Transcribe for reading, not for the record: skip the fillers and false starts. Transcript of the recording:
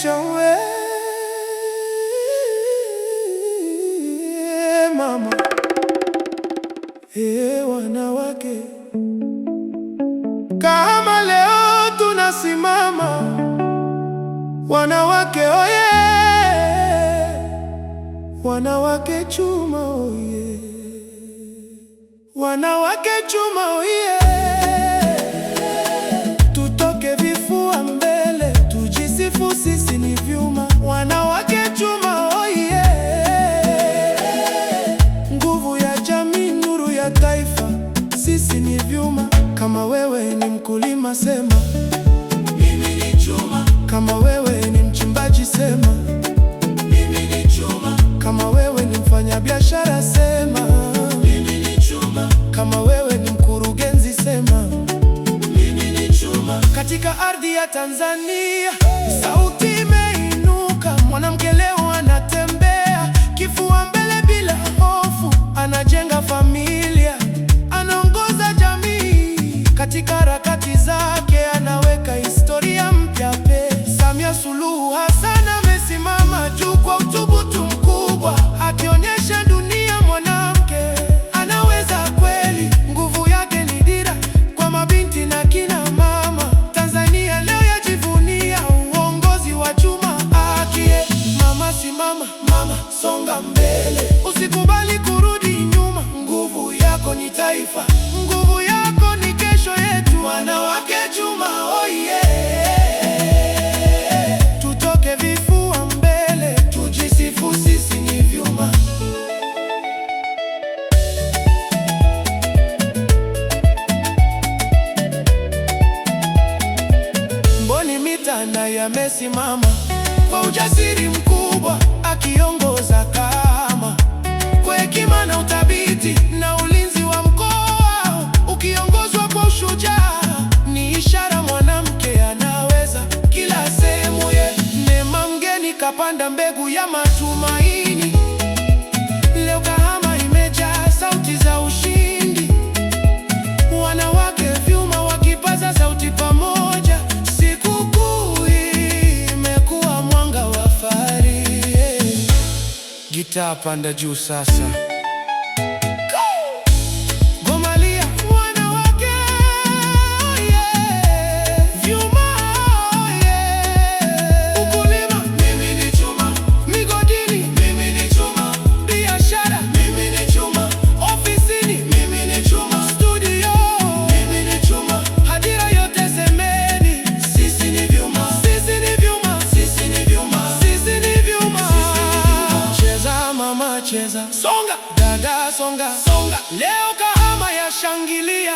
generation we mama, wanawake kama leo tunasimama, wanawake oye, wanawake chuma oye, wanawake chuma oye. Tutoke vifua mbele, tujisifu sisi ni vyuma, wanawake chuma oye. Nguvu ya jamii, nuru ya taifa, sisi ni vyuma. Kama wewe ni mkulima sema mimi ni chuma. Kama wewe ni mchimbaji sema mimi ni chuma. Kama wewe ni mfanyabiashara sema mimi ni chuma. Kama wewe ni mkurugenzi sema mimi ni chuma. Katika ardhi ya Tanzania sauti imeinuka, mwanamke leo anatembea kifua mbele bila hofu, anajenga familia, anaongoza jamii. Katika harakati zake anaweka historia mpya. Samia Suluhu Hassan amesimama juu kwa uthubutu mkubwa, akionyesha dunia mwanamke anaweza kweli. Nguvu yake ni dira kwa mabinti na kina mama. Tanzania leo yajivunia uongozi wa chuma. Mama simama, mama songa mbele, usikubali kurudi nyuma. Nguvu yako ni taifa, nguvu yako ni kesho yetu. Wanawake chuma oye, tutoke vifua mbele, tujisifu sisi ni vyuma. Mboni Mitana yamesimama kwa ujasiri mkubwa, akiongoza kama kwa hekima na uthabiti, na ulinzi wa mkoa ukiongozwa kwa ushujaa. Ni ishara mwanamke anaweza kila sehemu ye. Neema mgeni kapanda mbegu ya matumaini, leo Kahama imejaa sauti za ushindi. Wanawake vyuma wakipaza sauti pamoja, sikukuu imekuwa mwanga wa fahari. Gitaa panda juu sasa. Gomalia wanawake oye, vyuma oye. Ukulima mimi ni chuma, migodini mimi ni chuma, biashara mimi ni chuma, ofisini mimi ni chuma, studio mimi ni chuma, hadira yote semeni sisi ni vyuma, sisi ni vyuma, sisi ni vyuma, sisi ni vyuma. Cheza mama cheza, songa dada songa, songa. Leo Kahama yashangilia.